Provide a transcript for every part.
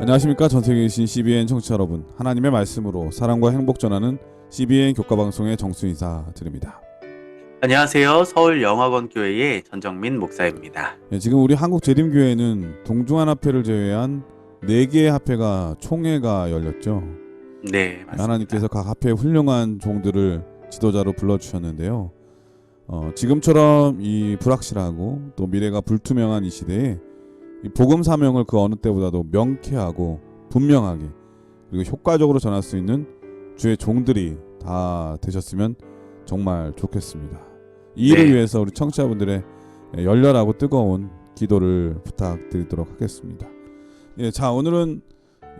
안녕하십니까. 전세계에 계신 CBN 청취자 여러분, 하나님의 말씀으로 사랑과 행복 전하는 CBN 교과방송의 정수 인사 드립니다. 안녕하세요. 서울영화관교회의 전정민 목사입니다. 지금 우리 한국재림교회는 동중한합회를 제외한 4개의 합회가 총회가 열렸죠. 네, 맞습니다. 하나님께서 각 합회의 훌륭한 종들을 지도자로 불러주셨는데요. 지금처럼 이 불확실하고 또 미래가 불투명한 이 시대에 이 복음 사명을 그 어느 때보다도 명쾌하고 분명하게 그리고 효과적으로 전할 수 있는 주의 종들이 다 되셨으면 정말 좋겠습니다. 이 일을 네. 위해서 우리 청취자분들의 열렬하고 뜨거운 기도를 부탁드리도록 하겠습니다. 자, 오늘은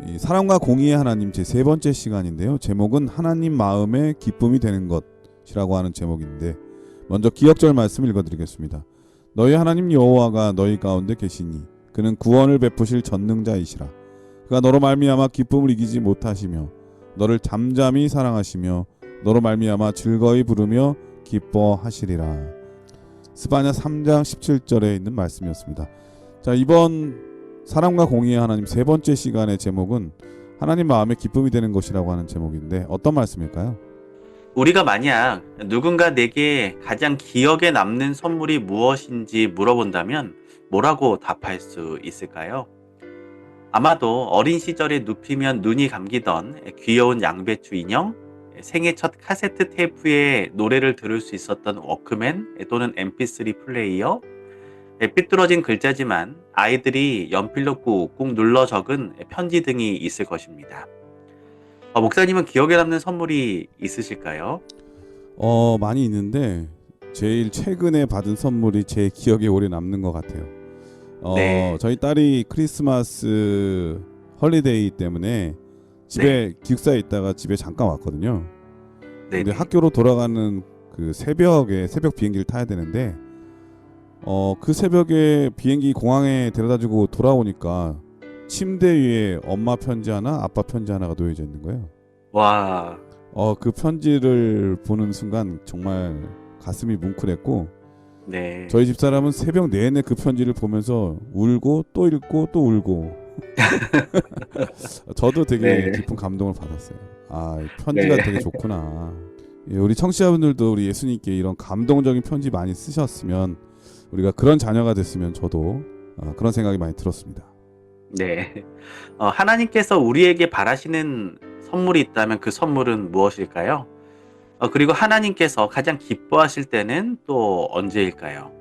이 사랑과 공의의 하나님 제 3번째 시간인데요. 제목은 하나님 마음의 기쁨이 되는 것이라고 하는 제목인데, 먼저 기억절 말씀 읽어드리겠습니다. 너희 하나님 여호와가 너희 가운데 계시니 그는 구원을 베푸실 전능자이시라. 그가 너로 말미암아 기쁨을 이기지 못하시며 너를 잠잠히 사랑하시며 너로 말미암아 즐거이 부르며 기뻐하시리라. 스바냐 3장 17절에 있는 말씀이었습니다. 자, 이번 사랑과 공의의 하나님 3번째 시간의 제목은 하나님 마음의 기쁨이 되는 것이라고 하는 제목인데, 어떤 말씀일까요? 우리가 만약 누군가 내게 가장 기억에 남는 선물이 무엇인지 물어본다면 뭐라고 답할 수 있을까요? 아마도 어린 시절에 눕히면 눈이 감기던 귀여운 양배추 인형, 생애 첫 카세트 테이프에 노래를 들을 수 있었던 워크맨 또는 MP3 플레이어, 삐뚤어진 글자지만 아이들이 연필로 꾹꾹 눌러 적은 편지 등이 있을 것입니다. 목사님은 기억에 남는 선물이 있으실까요? 많이 있는데 제일 최근에 받은 선물이 제 기억에 오래 남는 것 같아요. 네, 저희 딸이 크리스마스 헐리데이 때문에 집에 네, 기숙사에 있다가 집에 잠깐 왔거든요. 근데 네네. 학교로 돌아가는 그 새벽에 새벽 비행기를 타야 되는데 그 새벽에 비행기 공항에 데려다주고 돌아오니까 침대 위에 엄마 편지 하나, 아빠 편지 하나가 놓여져 있는 거예요. 와, 그 편지를 보는 순간 정말 가슴이 뭉클했고, 네, 저희 집사람은 새벽 내내 그 편지를 보면서 울고 또 읽고 또 울고 저도 되게 네, 깊은 감동을 받았어요. 이 편지가 네, 되게 좋구나. 우리 청취자분들도 우리 예수님께 이런 감동적인 편지 많이 쓰셨으면, 우리가 그런 자녀가 됐으면 저도 그런 생각이 많이 들었습니다. 네. 하나님께서 우리에게 바라시는 선물이 있다면 그 선물은 무엇일까요? 그리고 하나님께서 가장 기뻐하실 때는 또 언제일까요?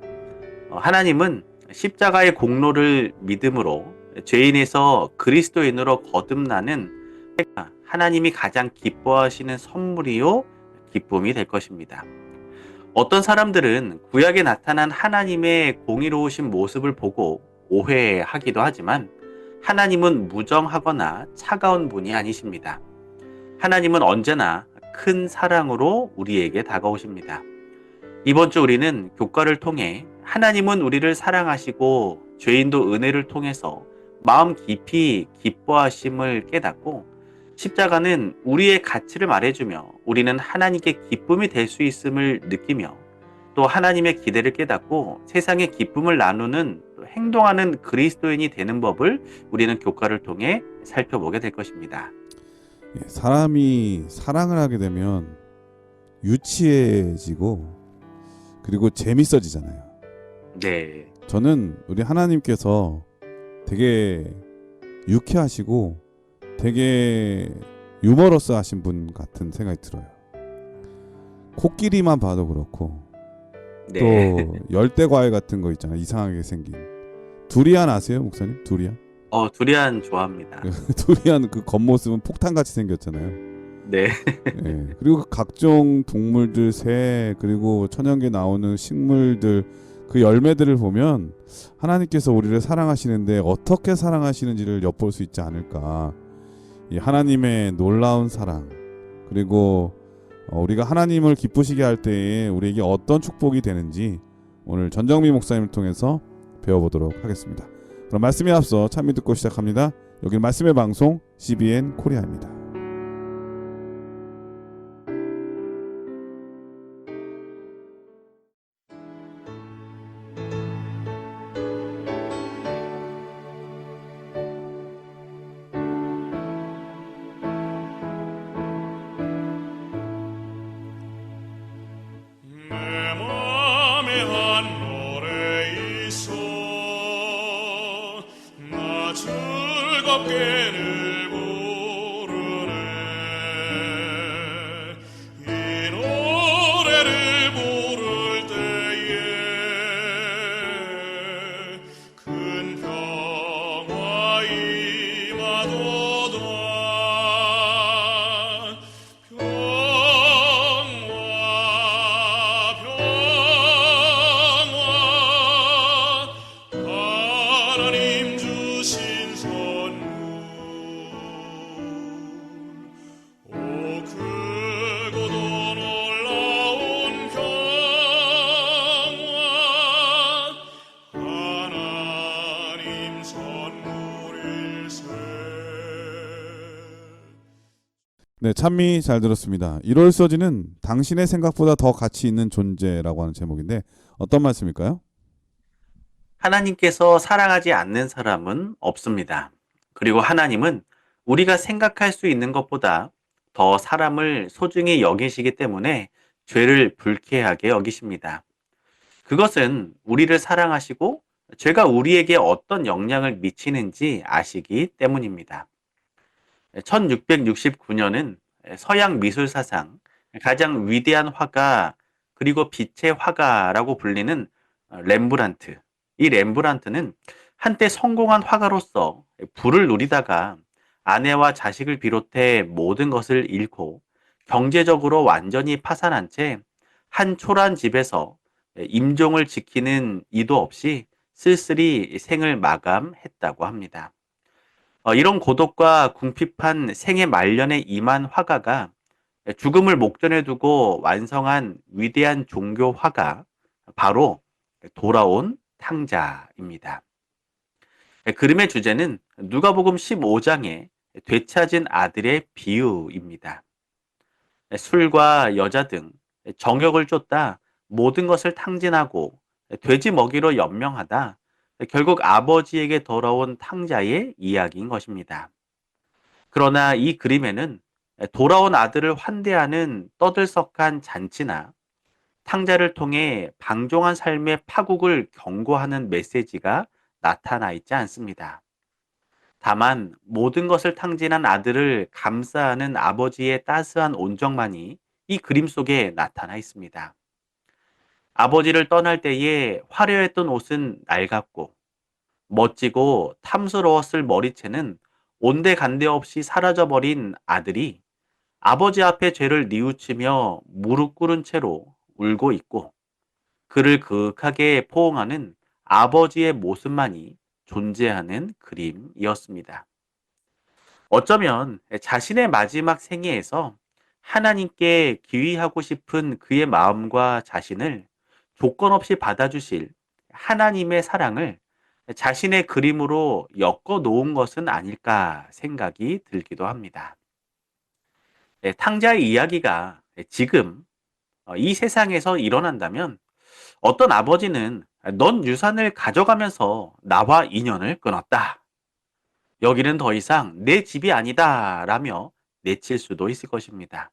하나님은 십자가의 공로를 믿음으로 죄인에서 그리스도인으로 거듭나는 하나님이 가장 기뻐하시는 선물이요, 기쁨이 될 것입니다. 어떤 사람들은 구약에 나타난 하나님의 공의로우신 모습을 보고 오해하기도 하지만 하나님은 무정하거나 차가운 분이 아니십니다. 하나님은 언제나 큰 사랑으로 우리에게 다가오십니다. 이번 주 우리는 교과를 통해 하나님은 우리를 사랑하시고 죄인도 은혜를 통해서 마음 깊이 기뻐하심을 깨닫고, 십자가는 우리의 가치를 말해주며 우리는 하나님께 기쁨이 될 수 있음을 느끼며, 또 하나님의 기대를 깨닫고 세상의 기쁨을 나누는 또 행동하는 그리스도인이 되는 법을 우리는 교과를 통해 살펴보게 될 것입니다. 사람이 사랑을 하게 되면 유치해지고 그리고 재밌어지잖아요. 네, 저는 우리 하나님께서 되게 유쾌하시고 되게 유머러스 하신 분 같은 생각이 들어요. 코끼리만 봐도 그렇고, 네. 또 열대과일 같은 거 있잖아요. 이상하게 생긴 두리안 아세요, 목사님? 두리안? 두리안 좋아합니다. 두리안 그 겉모습은 폭탄같이 생겼잖아요. 네, 그리고 그 각종 동물들, 새, 그리고 천연계 나오는 식물들, 그 열매들을 보면 하나님께서 우리를 사랑하시는데 어떻게 사랑하시는지를 엿볼 수 있지 않을까. 이 하나님의 놀라운 사랑, 그리고 우리가 하나님을 기쁘시게 할 때에 우리에게 어떤 축복이 되는지 오늘 전정미 목사님을 통해서 배워보도록 하겠습니다. 그럼 말씀에 앞서 찬미 듣고 시작합니다. 여기 말씀의 방송 CBN 코리아입니다. 즐겁게를 부르네. 이 노래를 부를 때에 큰 평화 임하도다. 평화 하나님 주신 선물 오 크고도 놀라운 평화 하나님 선물일세. 네, 찬미 잘 들었습니다. 1월 서지는 당신의 생각보다 더 가치 있는 존재라고 하는 제목인데 어떤 말씀일까요? 하나님께서 사랑하지 않는 사람은 없습니다. 그리고 하나님은 우리가 생각할 수 있는 것보다 더 사람을 소중히 여기시기 때문에 죄를 불쾌하게 여기십니다. 그것은 우리를 사랑하시고 죄가 우리에게 어떤 영향을 미치는지 아시기 때문입니다. 1669년은 서양 미술 사상 가장 위대한 화가 그리고 빛의 화가라고 불리는 렘브란트. 이 렘브란트는 한때 성공한 화가로서 부를 누리다가 아내와 자식을 비롯해 모든 것을 잃고 경제적으로 완전히 파산한 채 한 초라한 집에서 임종을 지키는 이도 없이 쓸쓸히 생을 마감했다고 합니다. 이런 고독과 궁핍한 생의 말년에 임한 화가가 죽음을 목전에 두고 완성한 위대한 종교 화가 바로 돌아온 탕자입니다. 그림의 주제는 누가복음 15장의 되찾은 아들의 비유입니다. 술과 여자 등 정욕을 쫓다 모든 것을 탕진하고 돼지 먹이로 연명하다 결국 아버지에게 돌아온 탕자의 이야기인 것입니다. 그러나 이 그림에는 돌아온 아들을 환대하는 떠들썩한 잔치나 탕자를 통해 방종한 삶의 파국을 경고하는 메시지가 나타나 있지 않습니다. 다만 모든 것을 탕진한 아들을 감싸는 아버지의 따스한 온정만이 이 그림 속에 나타나 있습니다. 아버지를 떠날 때에 화려했던 옷은 낡았고 멋지고 탐스러웠을 머리채는 온데간데 없이 사라져버린 아들이 아버지 앞에 죄를 뉘우치며 무릎 꿇은 채로 울고 있고 그를 그윽하게 포옹하는 아버지의 모습만이 존재하는 그림이었습니다. 어쩌면 자신의 마지막 생애에서 하나님께 기휘하고 싶은 그의 마음과 자신을 조건 없이 받아주실 하나님의 사랑을 자신의 그림으로 엮어 놓은 것은 아닐까 생각이 들기도 합니다. 탕자의 이야기가 지금 이 세상에서 일어난다면 어떤 아버지는 넌 유산을 가져가면서 나와 인연을 끊었다. 여기는 더 이상 내 집이 아니다. 라며 내칠 수도 있을 것입니다.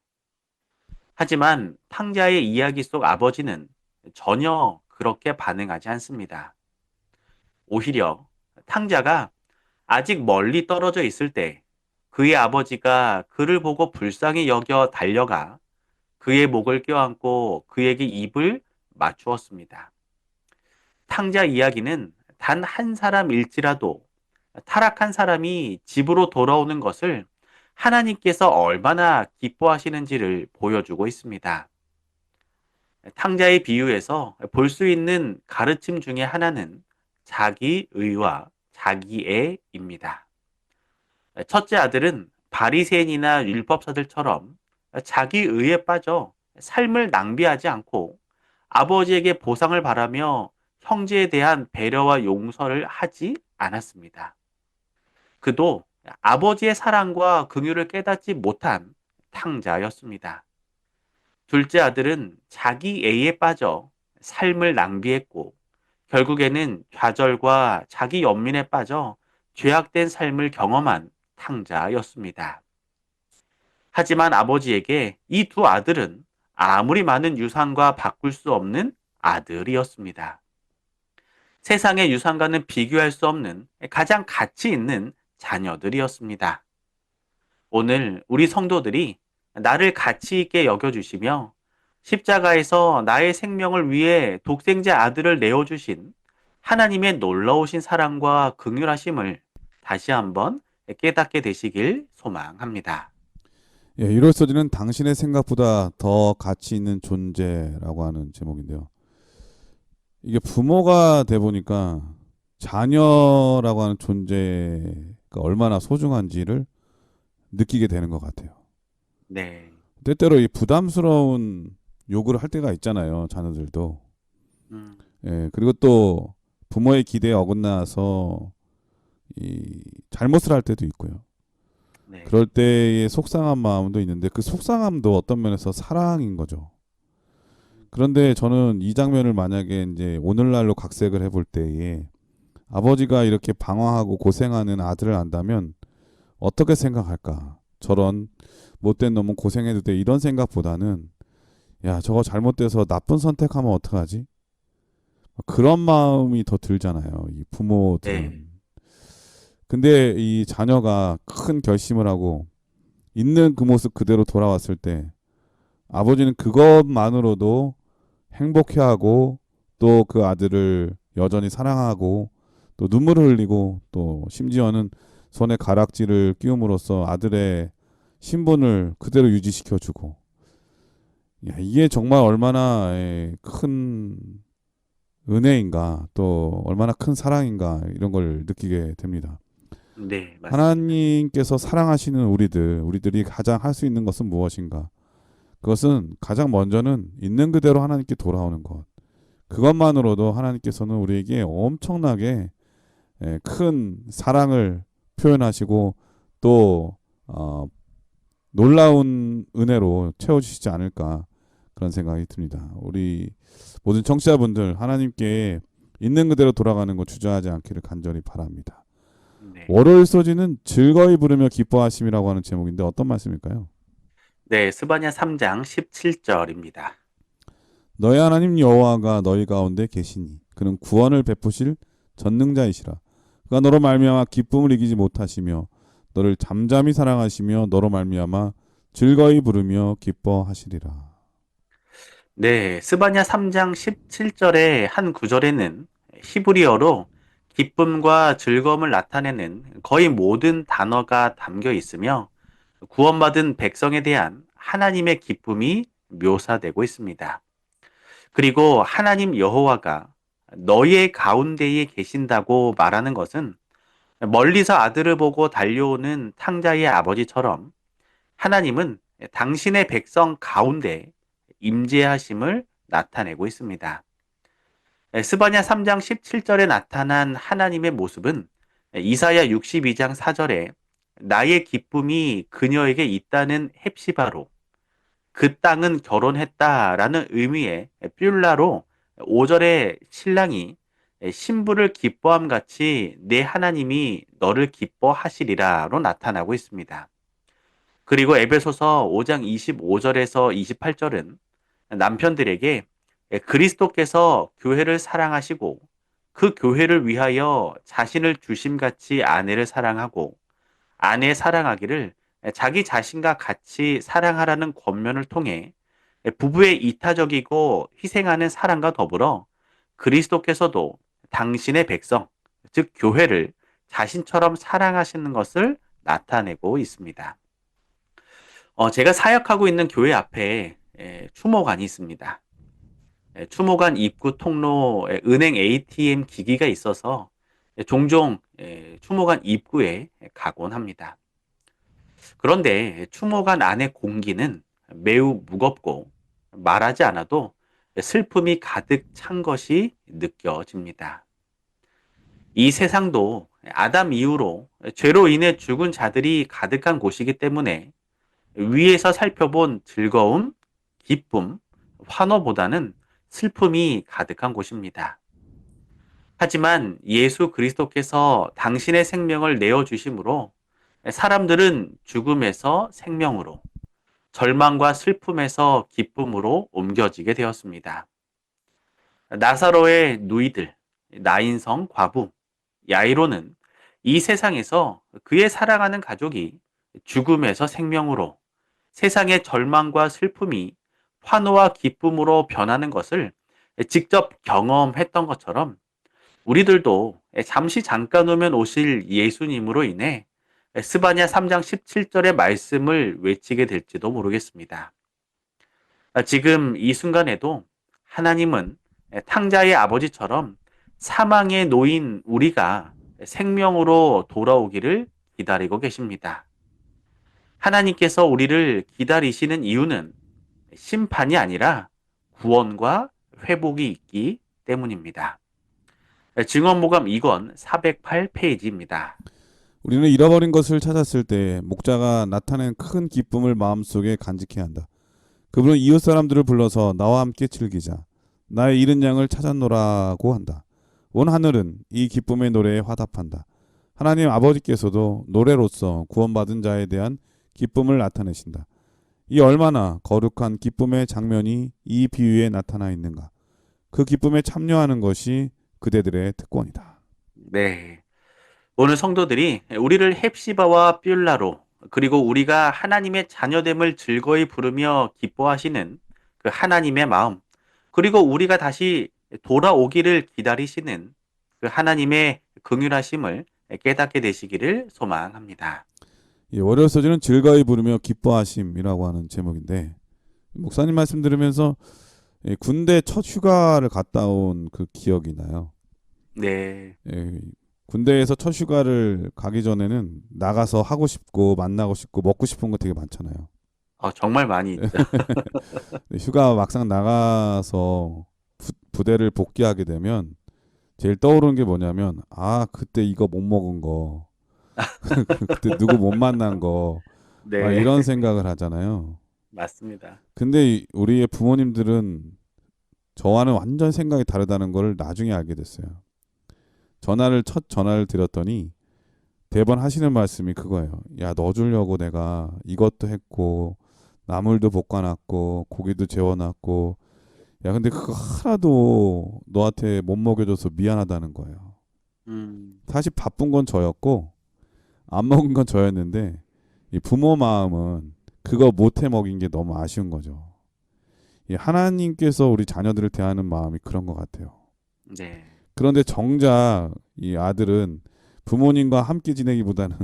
하지만 탕자의 이야기 속 아버지는 전혀 그렇게 반응하지 않습니다. 오히려 탕자가 아직 멀리 떨어져 있을 때 그의 아버지가 그를 보고 불쌍히 여겨 달려가 그의 목을 껴안고 그에게 입을 맞추었습니다. 탕자 이야기는 단 한 사람일지라도 타락한 사람이 집으로 돌아오는 것을 하나님께서 얼마나 기뻐하시는지를 보여주고 있습니다. 탕자의 비유에서 볼 수 있는 가르침 중에 하나는 자기의와 자기애입니다. 첫째 아들은 바리새인이나 율법사들처럼 자기의에 빠져 삶을 낭비하지 않고 아버지에게 보상을 바라며 형제에 대한 배려와 용서를 하지 않았습니다. 그도 아버지의 사랑과 긍휼을 깨닫지 못한 탕자였습니다. 둘째 아들은 자기 애에 빠져 삶을 낭비했고 결국에는 좌절과 자기 연민에 빠져 죄악된 삶을 경험한 탕자였습니다. 하지만 아버지에게 이 두 아들은 아무리 많은 유산과 바꿀 수 없는 아들이었습니다. 세상의 유산과는 비교할 수 없는 가장 가치 있는 자녀들이었습니다. 오늘 우리 성도들이 나를 가치 있게 여겨주시며 십자가에서 나의 생명을 위해 독생자 아들을 내어주신 하나님의 놀라우신 사랑과 긍휼하심을 다시 한번 깨닫게 되시길 소망합니다. 예, 이로써지는 당신의 생각보다 더 가치 있는 존재라고 하는 제목인데요. 이게 부모가 돼 보니까 자녀라고 하는 존재가 얼마나 소중한지를 느끼게 되는 것 같아요. 네. 때때로 이 부담스러운 요구를 할 때가 있잖아요, 자녀들도. 음, 예, 그리고 또 부모의 기대에 어긋나서 이 잘못을 할 때도 있고요. 네. 그럴 때의 속상한 마음도 있는데 그 속상함도 어떤 면에서 사랑인 거죠. 그런데 저는 이 장면을 만약에 이제 오늘날로 각색을 해볼 때에 아버지가 이렇게 방황하고 고생하는 아들을 안다면 어떻게 생각할까? 저런 못된 놈은 고생해도 돼 이런 생각보다는 야 저거 잘못돼서 나쁜 선택하면 어떡하지? 그런 마음이 더 들잖아요. 이 부모들은. 네. 근데 이 자녀가 큰 결심을 하고 있는 그 모습 그대로 돌아왔을 때 아버지는 그것만으로도 행복해하고 또 그 아들을 여전히 사랑하고 또 눈물을 흘리고 또 심지어는 손에 가락지를 끼움으로써 아들의 신분을 그대로 유지시켜주고 야, 이게 정말 얼마나 큰 은혜인가 또 얼마나 큰 사랑인가 이런 걸 느끼게 됩니다. 네, 맞습니다. 하나님께서 사랑하시는 우리들이 가장 할 수 있는 것은 무엇인가? 그것은 가장 먼저는 있는 그대로 하나님께 돌아오는 것. 그것만으로도 하나님께서는 우리에게 엄청나게 큰 사랑을 표현하시고 또 놀라운 은혜로 채워주시지 않을까 그런 생각이 듭니다. 우리 모든 청취자분들 하나님께 있는 그대로 돌아가는 것 주저하지 않기를 간절히 바랍니다. 네. 월요일 소지는 즐거이 부르며 기뻐하심이라고 하는 제목인데 어떤 말씀일까요? 네, 스바냐 3장 17절입니다. 너희 하나님 여호와가 너희 가운데 계시니 그는 구원을 베푸실 전능자이시라. 그가 너로 말미암아 기쁨을 이기지 못하시며 너를 잠잠히 사랑하시며 너로 말미암아 즐거이 부르며 기뻐하시리라. 네, 스바냐 3장 17절의 한 구절에는 히브리어로 기쁨과 즐거움을 나타내는 거의 모든 단어가 담겨 있으며 구원받은 백성에 대한 하나님의 기쁨이 묘사되고 있습니다. 그리고 하나님 여호와가 너희의 가운데에 계신다고 말하는 것은 멀리서 아들을 보고 달려오는 탕자의 아버지처럼 하나님은 당신의 백성 가운데 임재하심을 나타내고 있습니다. 스바냐 3장 17절에 나타난 하나님의 모습은 이사야 62장 4절에 나의 기쁨이 그녀에게 있다는 헵시바로 그 땅은 결혼했다라는 의미의 뷸라로 5절에 신랑이 신부를 기뻐함 같이 내 하나님이 너를 기뻐하시리라로 나타나고 있습니다. 그리고 에베소서 5장 25절에서 28절은 남편들에게 그리스도께서 교회를 사랑하시고 그 교회를 위하여 자신을 주심같이 아내를 사랑하고 아내 사랑하기를 자기 자신과 같이 사랑하라는 권면을 통해 부부의 이타적이고 희생하는 사랑과 더불어 그리스도께서도 당신의 백성, 즉 교회를 자신처럼 사랑하시는 것을 나타내고 있습니다. 제가 사역하고 있는 교회 앞에 추모관이 있습니다. 추모관 입구 통로에 은행 ATM 기기가 있어서 종종 추모관 입구에 가곤 합니다. 그런데 추모관 안의 공기는 매우 무겁고 말하지 않아도 슬픔이 가득 찬 것이 느껴집니다. 이 세상도 아담 이후로 죄로 인해 죽은 자들이 가득한 곳이기 때문에 위에서 살펴본 즐거움, 기쁨, 환호보다는 슬픔이 가득한 곳입니다. 하지만 예수 그리스도께서 당신의 생명을 내어주심으로 사람들은 죽음에서 생명으로, 절망과 슬픔에서 기쁨으로 옮겨지게 되었습니다. 나사로의 누이들, 나인성 과부, 야이로는 이 세상에서 그의 사랑하는 가족이 죽음에서 생명으로, 세상의 절망과 슬픔이 환호와 기쁨으로 변하는 것을 직접 경험했던 것처럼 우리들도 잠시 잠깐 오면 오실 예수님으로 인해 스바냐 3장 17절의 말씀을 외치게 될지도 모르겠습니다. 지금 이 순간에도 하나님은 탕자의 아버지처럼 사망에 놓인 우리가 생명으로 돌아오기를 기다리고 계십니다. 하나님께서 우리를 기다리시는 이유는 심판이 아니라 구원과 회복이 있기 때문입니다. 증언모감 2권 408페이지입니다. 우리는 잃어버린 것을 찾았을 때 목자가 나타낸 큰 기쁨을 마음속에 간직해야 한다. 그분은 이웃 사람들을 불러서 나와 함께 즐기자. 나의 잃은 양을 찾았노라고 한다. 온 하늘은 이 기쁨의 노래에 화답한다. 하나님 아버지께서도 노래로서 구원받은 자에 대한 기쁨을 나타내신다. 이 얼마나 거룩한 기쁨의 장면이 이 비유에 나타나 있는가. 그 기쁨에 참여하는 것이 그대들의 특권이다. 네. 오늘 성도들이 우리를 헵시바와 뷸라로, 그리고 우리가 하나님의 자녀됨을 즐거이 부르며 기뻐하시는 그 하나님의 마음, 그리고 우리가 다시 돌아오기를 기다리시는 그 하나님의 긍휼하심을 깨닫게 되시기를 소망합니다. 월요 소지는 즐거이 부르며 기뻐하심이라고 하는 제목인데, 목사님 말씀 들으면서 군대 첫 휴가를 갔다 온 그 기억이 나요. 네. 군대에서 첫 휴가를 가기 전에는 나가서 하고 싶고 만나고 싶고 먹고 싶은 거 되게 많잖아요. 정말 많이 있죠. 휴가 막상 나가서 부대를 복귀하게 되면 제일 떠오르는 게 뭐냐면, 그때 이거 못 먹은 거, 그때 누구 못 만난 거, 네. 이런 생각을 하잖아요. 맞습니다. 근데 우리의 부모님들은 저와는 완전 생각이 다르다는 걸 나중에 알게 됐어요. 첫 전화를 드렸더니 대번 하시는 말씀이 그거예요. 야, 너 주려고 내가 이것도 했고 나물도 볶아놨고 고기도 재워놨고, 야, 근데 그거 하나도 너한테 못 먹여줘서 미안하다는 거예요. 사실 바쁜 건 저였고 안 먹은 건 저였는데, 이 부모 마음은 그거 못해 먹인 게 너무 아쉬운 거죠. 이 하나님께서 우리 자녀들을 대하는 마음이 그런 것 같아요. 네. 그런데 정작 이 아들은 부모님과 함께 지내기보다는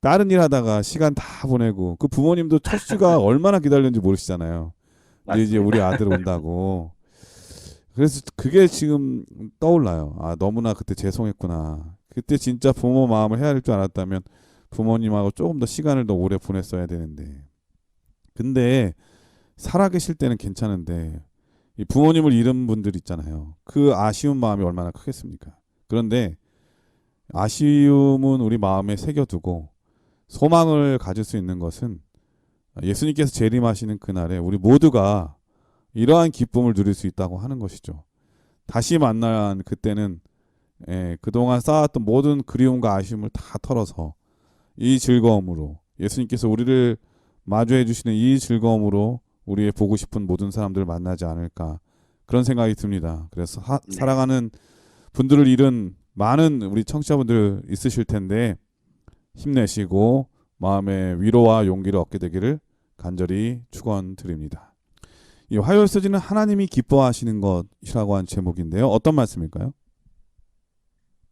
다른 일 하다가 시간 다 보내고, 그 부모님도 첫 휴가 얼마나 기다렸는지 모르시잖아요. 근데 이제 맞습니다. 우리 아들 온다고. 그래서 그게 지금 떠올라요. 너무나 그때 죄송했구나. 그때 진짜 부모 마음을 헤아릴 줄 알았다면 부모님하고 조금 더 시간을 더 오래 보냈어야 되는데. 근데 살아계실 때는 괜찮은데 이 부모님을 잃은 분들 있잖아요. 그 아쉬운 마음이 얼마나 크겠습니까? 그런데 아쉬움은 우리 마음에 새겨두고 소망을 가질 수 있는 것은 예수님께서 재림하시는 그날에 우리 모두가 이러한 기쁨을 누릴 수 있다고 하는 것이죠. 다시 만난 그때는 그동안 쌓았던 모든 그리움과 아쉬움을 다 털어서 이 즐거움으로, 예수님께서 우리를 마주해 주시는 이 즐거움으로 우리의 보고 싶은 모든 사람들을 만나지 않을까, 그런 생각이 듭니다. 그래서 사랑하는 분들을 잃은 많은 우리 청취자분들 있으실 텐데 힘내시고 마음의 위로와 용기를 얻게 되기를 간절히 축원드립니다. 이 화요일 서지는 하나님이 기뻐하시는 것이라고 한 제목인데요. 어떤 말씀일까요?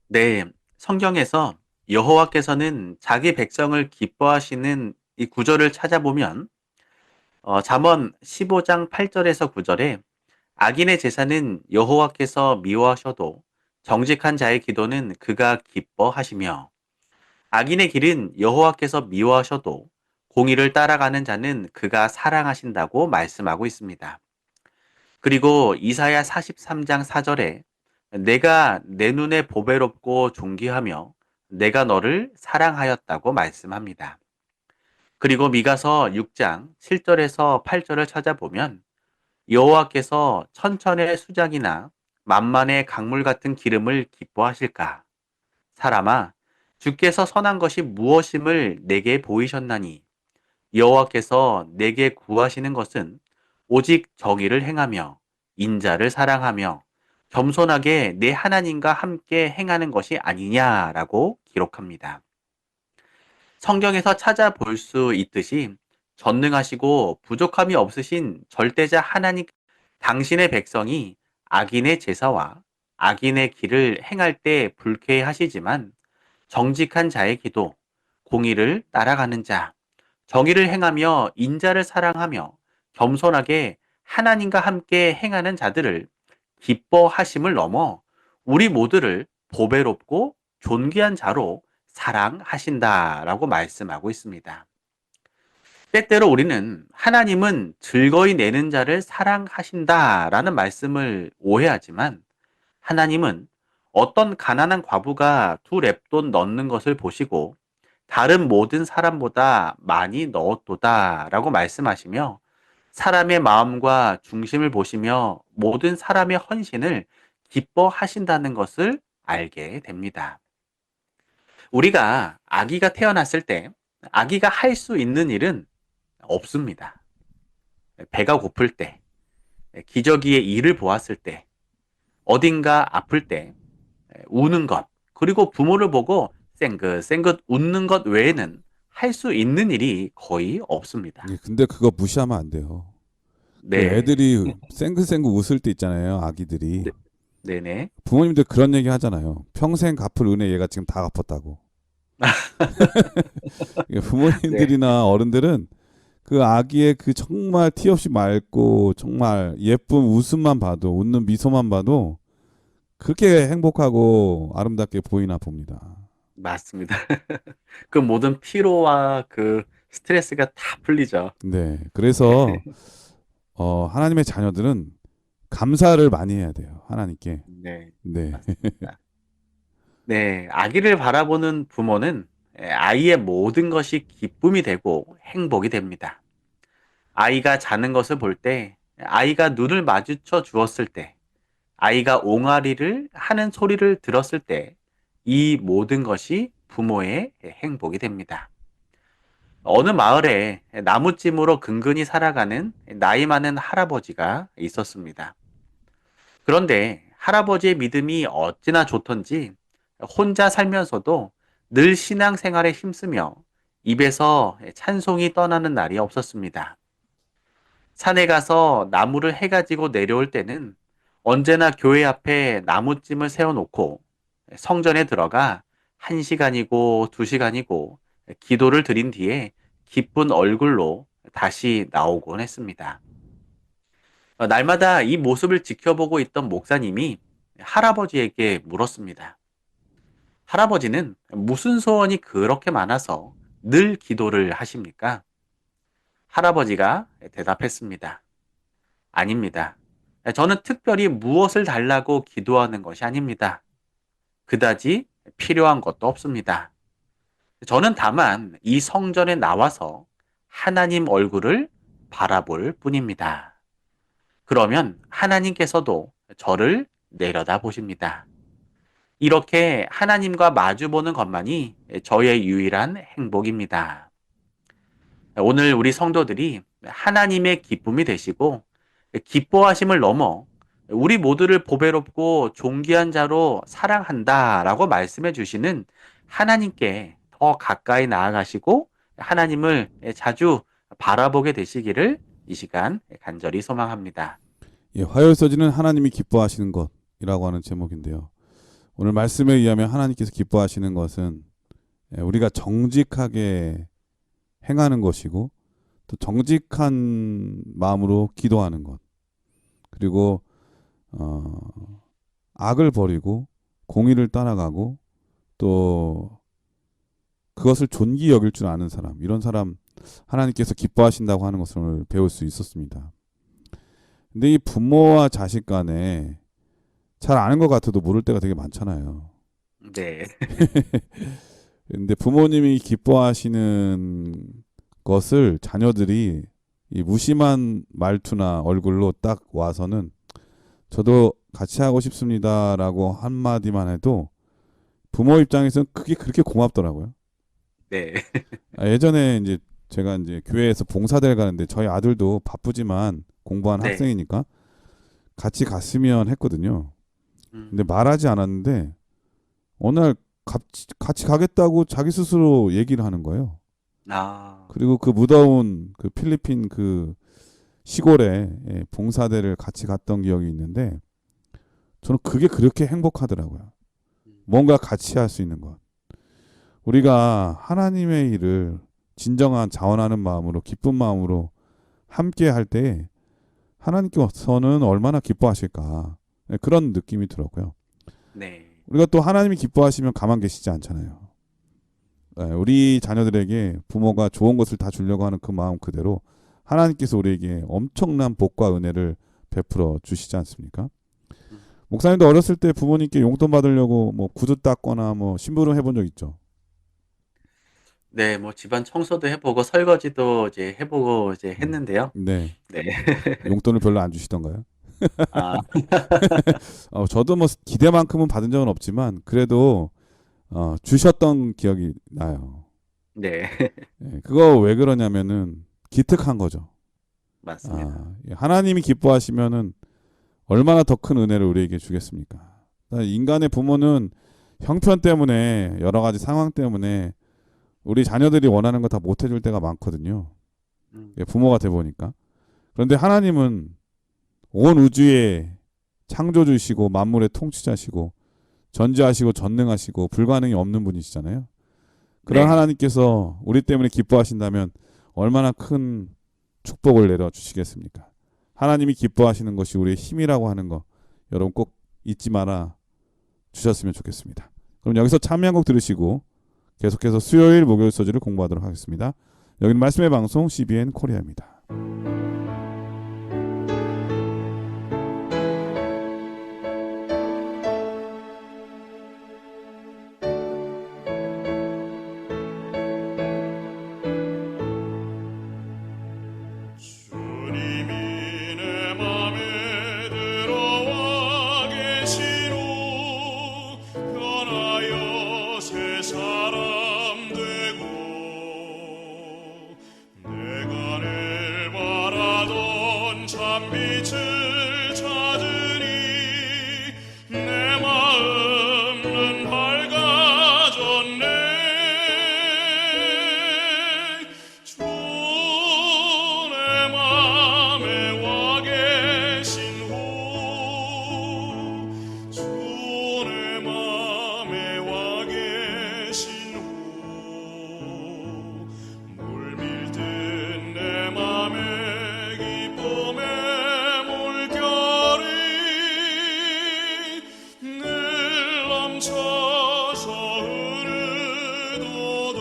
네. 성경에서 여호와께서는 자기 백성을 기뻐하시는 이 구절을 찾아보면 잠언 15장 8절에서 9절에 악인의 제사는 여호와께서 미워하셔도 정직한 자의 기도는 그가 기뻐하시며, 악인의 길은 여호와께서 미워하셔도 공의를 따라가는 자는 그가 사랑하신다고 말씀하고 있습니다. 그리고 이사야 43장 4절에 내가 내 눈에 보배롭고 존귀하며 내가 너를 사랑하였다고 말씀합니다. 그리고 미가서 6장 7절에서 8절을 찾아보면 여호와께서 천천의 수작이나 만만의 강물 같은 기름을 기뻐하실까? 사람아, 주께서 선한 것이 무엇임을 내게 보이셨나니 여호와께서 내게 구하시는 것은 오직 정의를 행하며 인자를 사랑하며 겸손하게 내 하나님과 함께 행하는 것이 아니냐라고 기록합니다. 성경에서 찾아볼 수 있듯이 전능하시고 부족함이 없으신 절대자 하나님, 당신의 백성이 악인의 제사와 악인의 길을 행할 때 불쾌하시지만 정직한 자의 기도, 공의를 따라가는 자, 정의를 행하며 인자를 사랑하며 겸손하게 하나님과 함께 행하는 자들을 기뻐하심을 넘어 우리 모두를 보배롭고 존귀한 자로 사랑하신다라고 말씀하고 있습니다. 때때로 우리는 하나님은 즐거이 내는 자를 사랑하신다라는 말씀을 오해하지만 하나님은 어떤 가난한 과부가 2 렙돈 넣는 것을 보시고 다른 모든 사람보다 많이 넣었도다라고 말씀하시며 사람의 마음과 중심을 보시며 모든 사람의 헌신을 기뻐하신다는 것을 알게 됩니다. 우리가 아기가 태어났을 때 아기가 할 수 있는 일은 없습니다. 배가 고플 때, 기저귀의 이를 보았을 때, 어딘가 아플 때, 우는 것, 그리고 부모를 보고 쌩긋쌩긋 웃는 것 외에는 할 수 있는 일이 거의 없습니다. 예, 근데 그거 무시하면 안 돼요. 그 네, 애들이 쌩긋쌩긋 웃을 때 있잖아요. 아기들이. 네, 네네. 부모님들 그런 얘기 하잖아요. 평생 갚을 은혜 얘가 지금 다 갚았다고. 예, 네, 부모님들이나 어른들은 그 아기의 그 정말 티 없이 맑고 정말 예쁜 웃음만 봐도, 웃는 미소만 봐도 그렇게 행복하고 아름답게 보이나 봅니다. 맞습니다. 그 모든 피로와 그 스트레스가 다 풀리죠. 네. 그래서 하나님의 자녀들은 감사를 많이 해야 돼요. 하나님께. 네, 네. 맞습니다. 네, 아기를 바라보는 부모는 아이의 모든 것이 기쁨이 되고 행복이 됩니다. 아이가 자는 것을 볼 때, 아이가 눈을 마주쳐 주었을 때, 아이가 옹알이를 하는 소리를 들었을 때, 이 모든 것이 부모의 행복이 됩니다. 어느 마을에 나무찜으로 근근히 살아가는 나이 많은 할아버지가 있었습니다. 그런데 할아버지의 믿음이 어찌나 좋던지 혼자 살면서도 늘 신앙생활에 힘쓰며 입에서 찬송이 떠나는 날이 없었습니다. 산에 가서 나무를 해가지고 내려올 때는 언제나 교회 앞에 나무찜을 세워놓고 성전에 들어가 1시간이고 2시간이고 기도를 드린 뒤에 기쁜 얼굴로 다시 나오곤 했습니다. 날마다 이 모습을 지켜보고 있던 목사님이 할아버지에게 물었습니다. 할아버지는 무슨 소원이 그렇게 많아서 늘 기도를 하십니까? 할아버지가 대답했습니다. 아닙니다. 저는 특별히 무엇을 달라고 기도하는 것이 아닙니다. 그다지 필요한 것도 없습니다. 저는 다만 이 성전에 나와서 하나님 얼굴을 바라볼 뿐입니다. 그러면 하나님께서도 저를 내려다 보십니다. 이렇게 하나님과 마주보는 것만이 저의 유일한 행복입니다. 오늘 우리 성도들이 하나님의 기쁨이 되시고 기뻐하심을 넘어 우리 모두를 보배롭고 존귀한 자로 사랑한다라고 말씀해 주시는 하나님께 더 가까이 나아가시고 하나님을 자주 바라보게 되시기를 이 시간 간절히 소망합니다. 예, 화요일서지는 하나님이 기뻐하시는 것이라고 하는 제목인데요. 오늘 말씀에 의하면 하나님께서 기뻐하시는 것은 우리가 정직하게 행하는 것이고 또 정직한 마음으로 기도하는 것, 그리고 악을 버리고 공의를 따라가고 또 그것을 존귀 여길 줄 아는 사람, 이런 사람 하나님께서 기뻐하신다고 하는 것을 오늘 배울 수 있었습니다. 근데 이 부모와 자식 간에 잘 아는 것 같아도 모를 때가 되게 많잖아요. 네. 근데 부모님이 기뻐하시는 것을 자녀들이 이 무심한 말투나 얼굴로 딱 와서는 저도 같이 하고 싶습니다라고 한마디만 해도 부모 입장에서는 그게 그렇게 고맙더라고요. 네. 예전에 이제 제가 이제 교회에서 봉사대를 가는데 저희 아들도 바쁘지만 공부하는 네. 학생이니까 같이 갔으면 했거든요. 근데 말하지 않았는데 어느 날 같이 가겠다고 자기 스스로 얘기를 하는 거예요. 아, 그리고 그 무더운 그 필리핀 그 시골에 봉사대를 같이 갔던 기억이 있는데 저는 그게 그렇게 행복하더라고요. 뭔가 같이 할 수 있는 것. 우리가 하나님의 일을 진정한 자원하는 마음으로 기쁜 마음으로 함께 할 때 하나님께서는 얼마나 기뻐하실까 그런 느낌이 들었고요. 네. 우리가 또 하나님이 기뻐하시면 가만 계시지 않잖아요. 우리 자녀들에게 부모가 좋은 것을 다 주려고 하는 그 마음 그대로 하나님께서 우리에게 엄청난 복과 은혜를 베풀어 주시지 않습니까? 음. 목사님도 어렸을 때 부모님께 용돈 받으려고 뭐 구두 닦거나 뭐 심부름 해본 적 있죠? 네, 뭐 집안 청소도 해보고 설거지도 이제 해보고 이제 했는데요. 네. 네. 용돈을 별로 안 주시던가요? 아, 저도 뭐 기대만큼은 받은 적은 없지만 그래도 주셨던 기억이 나요. 네. 그거 왜 그러냐면은 기특한 거죠. 맞습니다. 하나님이 기뻐하시면은 얼마나 더 큰 은혜를 우리에게 주겠습니까? 인간의 부모는 형편 때문에 여러 가지 상황 때문에 우리 자녀들이 원하는 거 다 못 해줄 때가 많거든요. 음, 부모가 돼 보니까. 그런데 하나님은 온 우주의 창조주시고 만물의 통치자시고 전지하시고 전능하시고 불가능이 없는 분이시잖아요. 그런 네. 하나님께서 우리 때문에 기뻐하신다면 얼마나 큰 축복을 내려 주시겠습니까? 하나님이 기뻐하시는 것이 우리의 힘이라고 하는 거 여러분 꼭 잊지 말아 주셨으면 좋겠습니다. 그럼 여기서 참여곡 들으시고 계속해서 수요일 목요일 소지를 공부하도록 하겠습니다. 여기는 말씀의 방송 CBN 코리아입니다. 주님이 내 맘에 들어와 계시노 변하여 새 사람 되고 내가 늘 바라던 참빛을 찾으니 내 마음은 밝아졌네 주 내 맘에 와 계신 후 주 내 맘에 와 계신 후 물밀듯 내 맘에 기쁨의 물결이 늘 넘쳐서 흐르도다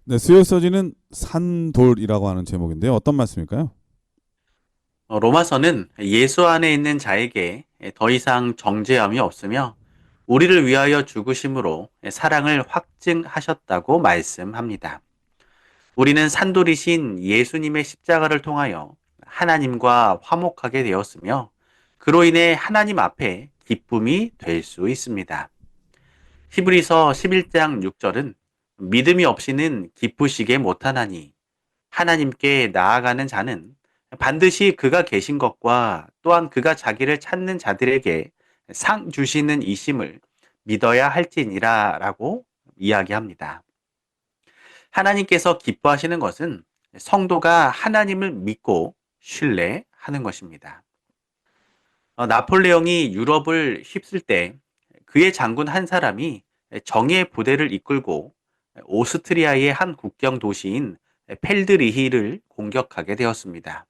네, 수요일 소지는 산돌이라고 하는 제목인데요. 어떤 말씀일까요? 로마서는 예수 안에 있는 자에게 더 이상 정죄함이 없으며 우리를 위하여 죽으심으로 사랑을 확증하셨다고 말씀합니다. 우리는 산돌이신 예수님의 십자가를 통하여 하나님과 화목하게 되었으며 그로 인해 하나님 앞에 기쁨이 될 수 있습니다. 히브리서 11장 6절은 믿음이 없이는 기쁘시게 못하나니 하나님께 나아가는 자는 반드시 그가 계신 것과 또한 그가 자기를 찾는 자들에게 상 주시는 이심을 믿어야 할지니라 라고 이야기합니다. 하나님께서 기뻐하시는 것은 성도가 하나님을 믿고 신뢰하는 것입니다. 나폴레옹이 유럽을 휩쓸 때 그의 장군 한 사람이 정예 부대를 이끌고 오스트리아의 한 국경 도시인 펠드리히를 공격하게 되었습니다.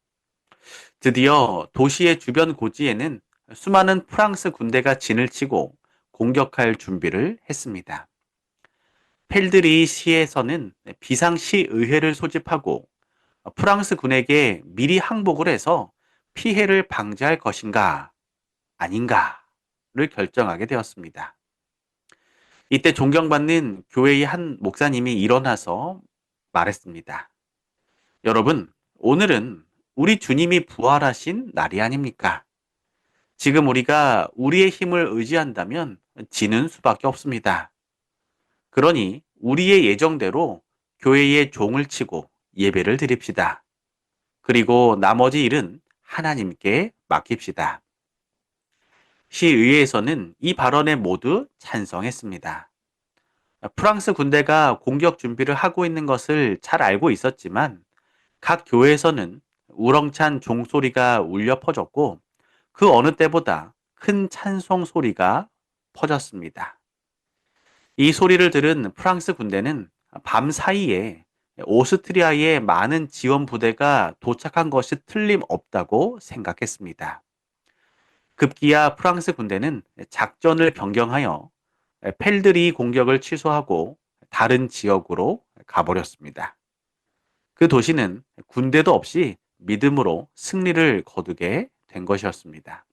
드디어 도시의 주변 고지에는 수많은 프랑스 군대가 진을 치고 공격할 준비를 했습니다. 펠드리히시에서는 비상시의회를 소집하고 프랑스 군에게 미리 항복을 해서 피해를 방지할 것인가 아닌가를 결정하게 되었습니다. 이때 존경받는 교회의 한 목사님이 일어나서 말했습니다. 여러분, 오늘은 우리 주님이 부활하신 날이 아닙니까? 지금 우리가 우리의 힘을 의지한다면 지는 수밖에 없습니다. 그러니 우리의 예정대로 교회에 종을 치고 예배를 드립시다. 그리고 나머지 일은 하나님께 맡깁시다. 시의회에서는 이 발언에 모두 찬성했습니다. 프랑스 군대가 공격 준비를 하고 있는 것을 잘 알고 있었지만 각 교회에서는 우렁찬 종소리가 울려 퍼졌고 그 어느 때보다 큰 찬송 소리가 퍼졌습니다. 이 소리를 들은 프랑스 군대는 밤 사이에 오스트리아의 많은 지원 부대가 도착한 것이 틀림없다고 생각했습니다. 급기야 프랑스 군대는 작전을 변경하여 펠드리 공격을 취소하고 다른 지역으로 가버렸습니다. 그 도시는 군대도 없이 믿음으로 승리를 거두게 된 것이었습니다.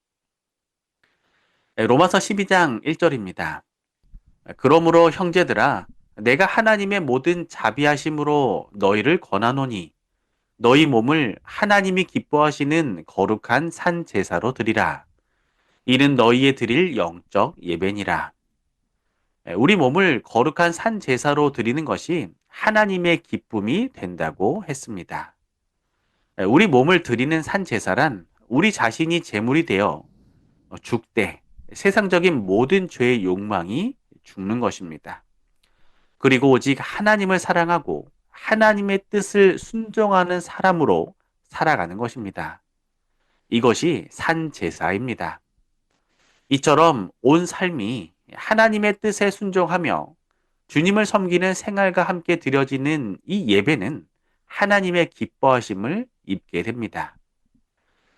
로마서 12장 1절입니다. 그러므로 형제들아 내가 하나님의 모든 자비하심으로 너희를 권하노니 너희 몸을 하나님이 기뻐하시는 거룩한 산 제사로 드리라. 이는 너희의 드릴 영적 예배니라. 우리 몸을 거룩한 산 제사로 드리는 것이 하나님의 기쁨이 된다고 했습니다. 우리 몸을 드리는 산 제사란 우리 자신이 제물이 되어 죽되 세상적인 모든 죄의 욕망이 죽는 것입니다. 그리고 오직 하나님을 사랑하고 하나님의 뜻을 순종하는 사람으로 살아가는 것입니다. 이것이 산 제사입니다. 이처럼 온 삶이 하나님의 뜻에 순종하며 주님을 섬기는 생활과 함께 드려지는 이 예배는 하나님의 기뻐하심을 입게 됩니다.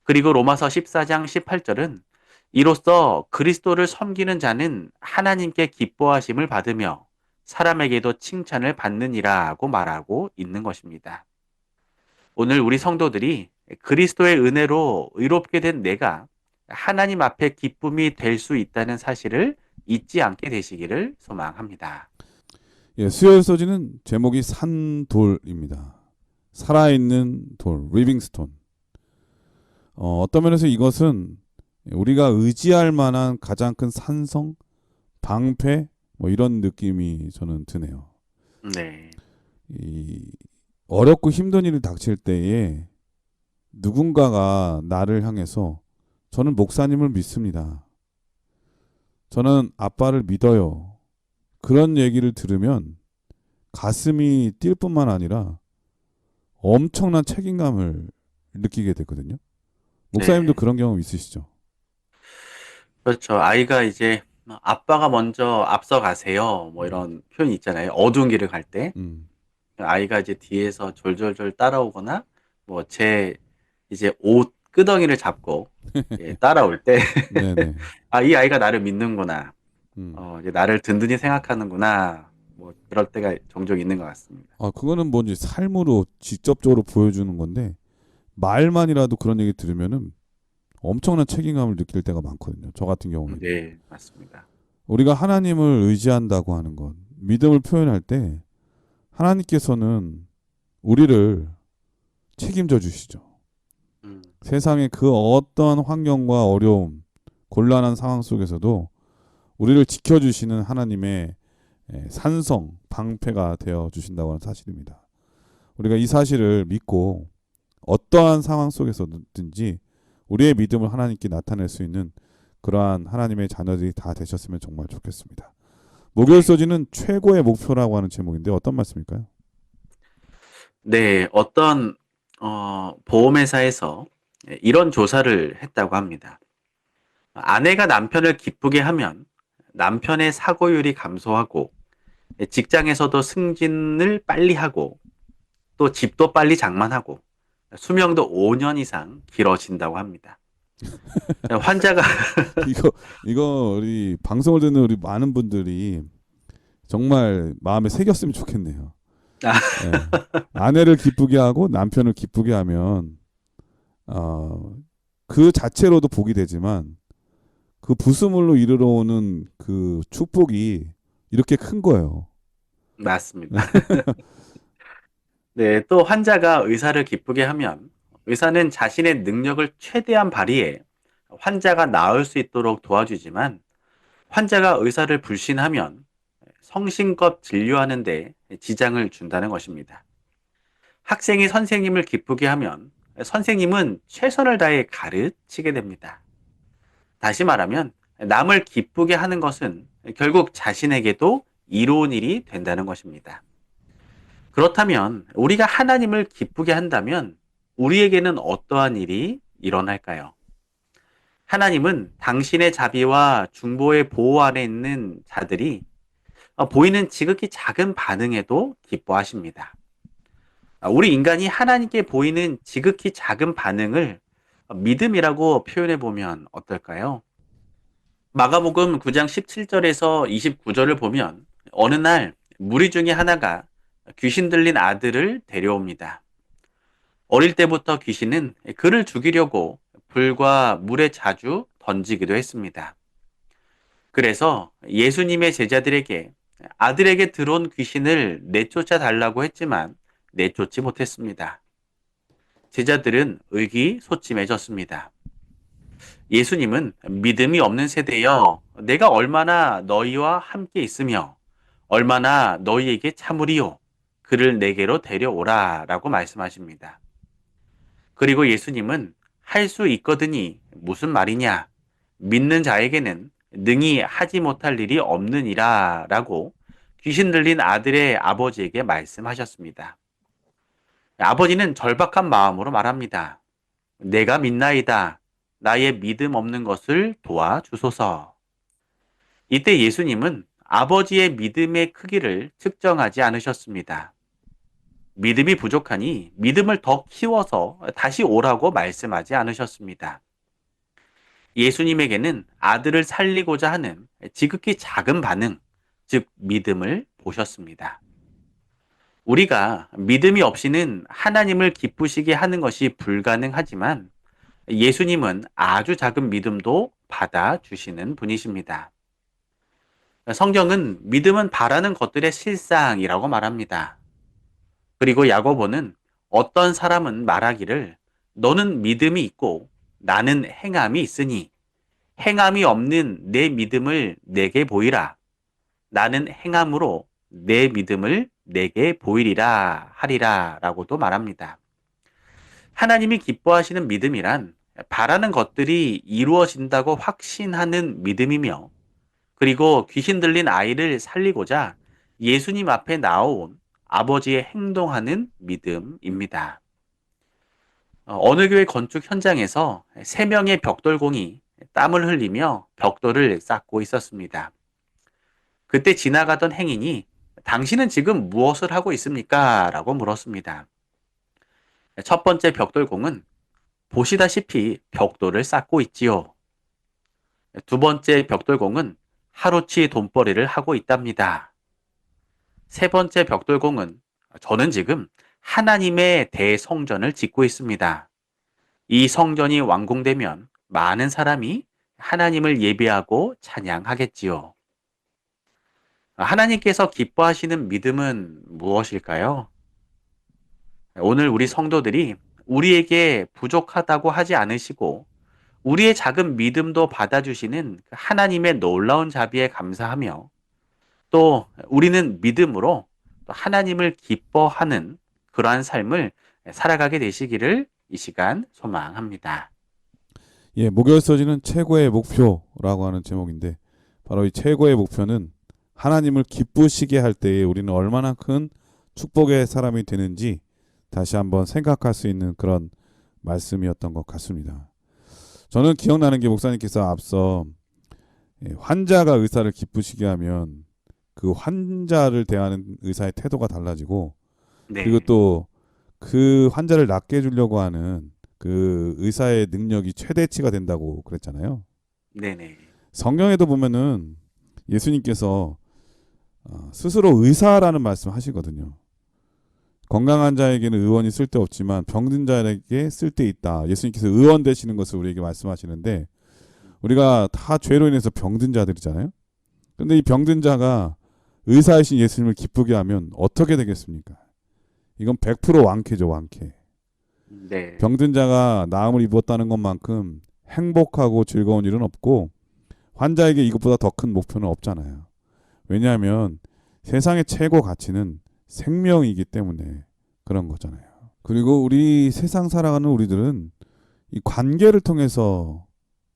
그리고 로마서 14장 18절은 이로써 그리스도를 섬기는 자는 하나님께 기뻐하심을 받으며 사람에게도 칭찬을 받느니라고 말하고 있는 것입니다. 오늘 우리 성도들이 그리스도의 은혜로 의롭게 된 내가 하나님 앞에 기쁨이 될 수 있다는 사실을 잊지 않게 되시기를 소망합니다. 예, 수요일 소지는 제목이 산돌입니다. 살아있는 돌, 리빙스톤. 어떤 면에서 이것은 우리가 의지할 만한 가장 큰 산성, 방패, 뭐 이런 느낌이 저는 드네요. 네. 이 어렵고 힘든 일이 닥칠 때에 누군가가 나를 향해서 저는 목사님을 믿습니다. 저는 아빠를 믿어요. 그런 얘기를 들으면 가슴이 뛸 뿐만 아니라 엄청난 책임감을 느끼게 되거든요. 목사님도 네. 그런 경험 있으시죠? 그렇죠. 아이가 이제 아빠가 먼저 앞서 가세요. 뭐 이런 표현이 있잖아요. 어두운 길을 갈 때. 음. 아이가 이제 뒤에서 졸졸졸 따라오거나 뭐 제 이제 옷 끄덩이를 잡고 예, 따라올 때 네네. 아, 이 아이가 나를 믿는구나. 음. 이제 나를 든든히 생각하는구나. 뭐 그럴 때가 종종 있는 것 같습니다. 그거는 뭔지 삶으로 직접적으로 보여주는 건데 말만이라도 그런 얘기 들으면은 엄청난 책임감을 느낄 때가 많거든요. 저 같은 경우는. 네, 맞습니다. 우리가 하나님을 의지한다고 하는 것, 믿음을 표현할 때 하나님께서는 우리를 책임져 주시죠. 음, 세상의 그 어떤 환경과 어려움, 곤란한 상황 속에서도 우리를 지켜주시는 하나님의 산성, 방패가 되어 주신다고 하는 사실입니다. 우리가 이 사실을 믿고 어떠한 상황 속에서든지 우리의 믿음을 하나님께 나타낼 수 있는 그러한 하나님의 자녀들이 다 되셨으면 정말 좋겠습니다. 목요일 소지는 최고의 목표라고 하는 제목인데 어떤 말씀일까요? 네, 어떤 보험회사에서 이런 조사를 했다고 합니다. 아내가 남편을 기쁘게 하면 남편의 사고율이 감소하고 직장에서도 승진을 빨리 하고 또 집도 빨리 장만하고 수명도 5년 이상 길어진다고 합니다. 환자가 이거 우리 방송을 듣는 우리 많은 분들이 정말 마음에 새겼으면 좋겠네요. 아, 예. 아내를 기쁘게 하고 남편을 기쁘게 하면 그 자체로도 복이 되지만 그 부수물로 이르러 오는 그 축복이 이렇게 큰 거예요. 맞습니다. 네, 또 환자가 의사를 기쁘게 하면 의사는 자신의 능력을 최대한 발휘해 환자가 나을 수 있도록 도와주지만 환자가 의사를 불신하면 성심껏 진료하는 데 지장을 준다는 것입니다. 학생이 선생님을 기쁘게 하면 선생님은 최선을 다해 가르치게 됩니다. 다시 말하면 남을 기쁘게 하는 것은 결국 자신에게도 이로운 일이 된다는 것입니다. 그렇다면 우리가 하나님을 기쁘게 한다면 우리에게는 어떠한 일이 일어날까요? 하나님은 당신의 자비와 중보의 보호 아래 있는 자들이 보이는 지극히 작은 반응에도 기뻐하십니다. 우리 인간이 하나님께 보이는 지극히 작은 반응을 믿음이라고 표현해 보면 어떨까요? 마가복음 9장 17절에서 29절을 보면 어느 날 무리 중에 하나가 귀신 들린 아들을 데려옵니다. 어릴 때부터 귀신은 그를 죽이려고 불과 물에 자주 던지기도 했습니다. 그래서 예수님의 제자들에게 아들에게 들어온 귀신을 내쫓아 달라고 했지만 내쫓지 못했습니다. 제자들은 의기소침해졌습니다. 예수님은 믿음이 없는 세대여, 내가 얼마나 너희와 함께 있으며 얼마나 너희에게 참으리요. 그를 내게로 데려오라 라고 말씀하십니다. 그리고 예수님은 할 수 있거든이 무슨 말이냐? 믿는 자에게는 능히 하지 못할 일이 없느니라 라고 귀신 들린 아들의 아버지에게 말씀하셨습니다. 아버지는 절박한 마음으로 말합니다. 내가 믿나이다. 나의 믿음 없는 것을 도와주소서. 이때 예수님은 아버지의 믿음의 크기를 측정하지 않으셨습니다. 믿음이 부족하니 믿음을 더 키워서 다시 오라고 말씀하지 않으셨습니다. 예수님에게는 아들을 살리고자 하는 지극히 작은 반응, 즉 믿음을 보셨습니다. 우리가 믿음이 없이는 하나님을 기쁘시게 하는 것이 불가능하지만 예수님은 아주 작은 믿음도 받아주시는 분이십니다. 성경은 믿음은 바라는 것들의 실상이라고 말합니다. 그리고 야고보는 어떤 사람은 말하기를 너는 믿음이 있고 나는 행함이 있으니 행함이 없는 내 믿음을 내게 보이라. 나는 행함으로 내 믿음을 내게 보이리라 하리라 라고도 말합니다. 하나님이 기뻐하시는 믿음이란 바라는 것들이 이루어진다고 확신하는 믿음이며 그리고 귀신 들린 아이를 살리고자 예수님 앞에 나온 아버지의 행동하는 믿음입니다. 어느 교회 건축 현장에서 3명의 벽돌공이 땀을 흘리며 벽돌을 쌓고 있었습니다. 그때 지나가던 행인이 당신은 지금 무엇을 하고 있습니까? 라고 물었습니다. 첫 번째 벽돌공은 보시다시피 벽돌을 쌓고 있지요. 두 번째 벽돌공은 하루치 돈벌이를 하고 있답니다. 세 번째 벽돌공은 저는 지금 하나님의 대성전을 짓고 있습니다. 이 성전이 완공되면 많은 사람이 하나님을 예배하고 찬양하겠지요. 하나님께서 기뻐하시는 믿음은 무엇일까요? 오늘 우리 성도들이 우리에게 부족하다고 하지 않으시고 우리의 작은 믿음도 받아주시는 하나님의 놀라운 자비에 감사하며 또 우리는 믿음으로 하나님을 기뻐하는 그러한 삶을 살아가게 되시기를 이 시간 소망합니다. 예, 목요일 서지는 최고의 목표라고 하는 제목인데 바로 이 최고의 목표는 하나님을 기쁘시게 할 때에 우리는 얼마나 큰 축복의 사람이 되는지 다시 한번 생각할 수 있는 그런 말씀이었던 것 같습니다. 저는 기억나는 게 목사님께서 앞서 환자가 의사를 기쁘시게 하면 그 환자를 대하는 의사의 태도가 달라지고 네. 그리고 또 그 환자를 낫게 해주려고 하는 그 의사의 능력이 최대치가 된다고 그랬잖아요. 네네. 성경에도 보면은 예수님께서 스스로 의사라는 말씀 하시거든요. 건강한 자에게는 의원이 쓸데없지만 병든 자에게 쓸데있다. 예수님께서 의원 되시는 것을 우리에게 말씀하시는데 우리가 다 죄로 인해서 병든 자들이잖아요. 근데 이 병든 자가 의사이신 예수님을 기쁘게 하면 어떻게 되겠습니까? 이건 100% 완쾌죠, 완쾌. 네. 병든 자가 나음을 입었다는 것만큼 행복하고 즐거운 일은 없고 환자에게 이것보다 더 큰 목표는 없잖아요. 왜냐하면 세상의 최고 가치는 생명이기 때문에 그런 거잖아요. 그리고 우리 세상 살아가는 우리들은 이 관계를 통해서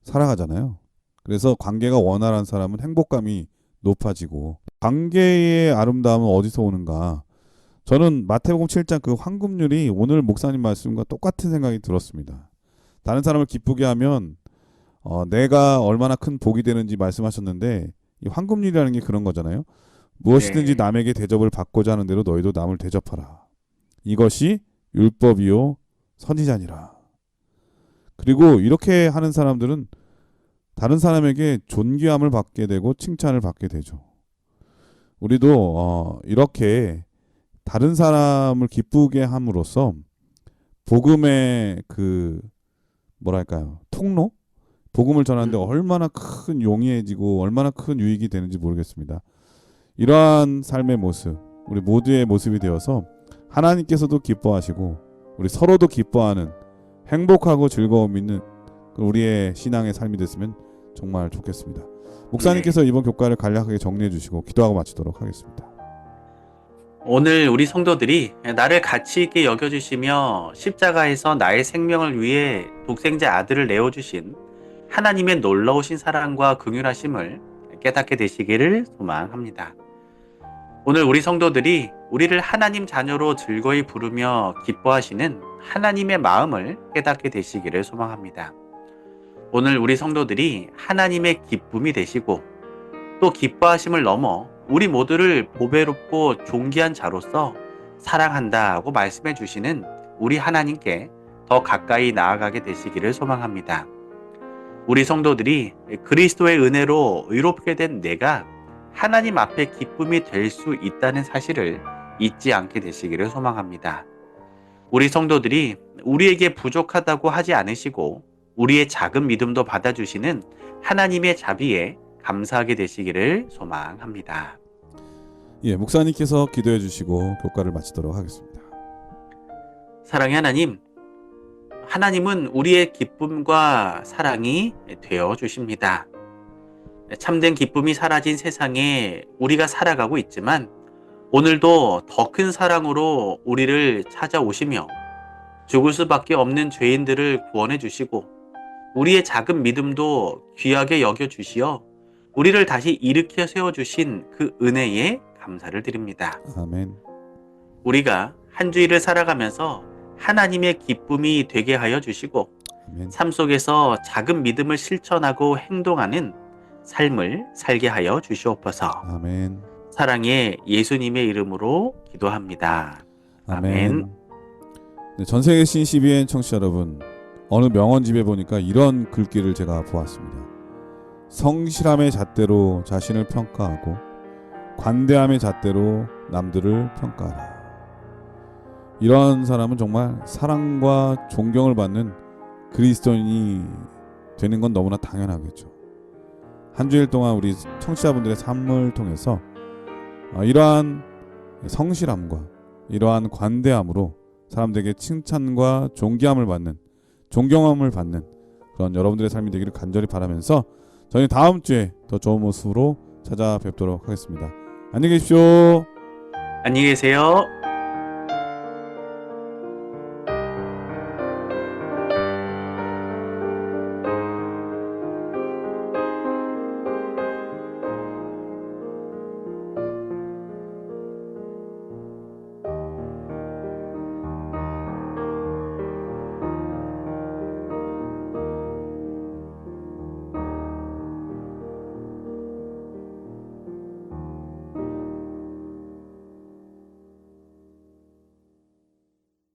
살아가잖아요. 그래서 관계가 원활한 사람은 행복감이 높아지고 관계의 아름다움은 어디서 오는가? 저는 마태복음 7장 그 황금률이 오늘 목사님 말씀과 똑같은 생각이 들었습니다. 다른 사람을 기쁘게 하면 내가 얼마나 큰 복이 되는지 말씀하셨는데 이 황금률이라는 게 그런 거잖아요. 무엇이든지 네. 남에게 대접을 받고자 하는 대로 너희도 남을 대접하라. 이것이 율법이요 선지자니라. 그리고 이렇게 하는 사람들은 다른 사람에게 존귀함을 받게 되고 칭찬을 받게 되죠. 우리도 이렇게 다른 사람을 기쁘게 함으로써 복음의 그 뭐랄까요 통로? 복음을 전하는데 얼마나 큰 용이해지고 얼마나 큰 유익이 되는지 모르겠습니다. 이러한 삶의 모습, 우리 모두의 모습이 되어서 하나님께서도 기뻐하시고 우리 서로도 기뻐하는 행복하고 즐거움 있는 우리의 신앙의 삶이 됐으면 정말 좋겠습니다. 목사님께서 이번 교과를 간략하게 정리해 주시고 기도하고 마치도록 하겠습니다. 오늘 우리 성도들이 나를 가치 있게 여겨주시며 십자가에서 나의 생명을 위해 독생자 아들을 내어주신 하나님의 놀라우신 사랑과 긍휼하심을 깨닫게 되시기를 소망합니다. 오늘 우리 성도들이 우리를 하나님 자녀로 즐거이 부르며 기뻐하시는 하나님의 마음을 깨닫게 되시기를 소망합니다. 오늘 우리 성도들이 하나님의 기쁨이 되시고 또 기뻐하심을 넘어 우리 모두를 보배롭고 존귀한 자로서 사랑한다고 말씀해 주시는 우리 하나님께 더 가까이 나아가게 되시기를 소망합니다. 우리 성도들이 그리스도의 은혜로 의롭게 된 내가 하나님 앞에 기쁨이 될 수 있다는 사실을 잊지 않게 되시기를 소망합니다. 우리 성도들이 우리에게 부족하다고 하지 않으시고 우리의 작은 믿음도 받아주시는 하나님의 자비에 감사하게 되시기를 소망합니다. 예, 목사님께서 기도해 주시고 교과를 마치도록 하겠습니다. 사랑의 하나님, 하나님은 우리의 기쁨과 사랑이 되어 주십니다. 참된 기쁨이 사라진 세상에 우리가 살아가고 있지만 오늘도 더 큰 사랑으로 우리를 찾아오시며 죽을 수밖에 없는 죄인들을 구원해 주시고 우리의 작은 믿음도 귀하게 여겨 주시어 우리를 다시 일으켜 세워주신 그 은혜에 감사를 드립니다. 아멘. 우리가 한 주일을 살아가면서 하나님의 기쁨이 되게 하여 주시고 아멘. 삶 속에서 작은 믿음을 실천하고 행동하는 삶을 살게 하여 주시옵소서. 아멘. 사랑의 예수님의 이름으로 기도합니다. 아멘. 네, 전세계 CCBN 청취자 여러분, 어느 명언집에 보니까 이런 글귀를 제가 보았습니다. 성실함의 잣대로 자신을 평가하고 관대함의 잣대로 남들을 평가하라. 이런 사람은 정말 사랑과 존경을 받는 그리스도인이 되는 건 너무나 당연하겠죠. 한 주일 동안 우리 청취자분들의 삶을 통해서 이러한 성실함과 이러한 관대함으로 사람들에게 칭찬과 존경함을 받는 그런 여러분들의 삶이 되기를 간절히 바라면서 저희 다음 주에 더 좋은 모습으로 찾아뵙도록 하겠습니다. 안녕히 계십시오. 안녕히 계세요.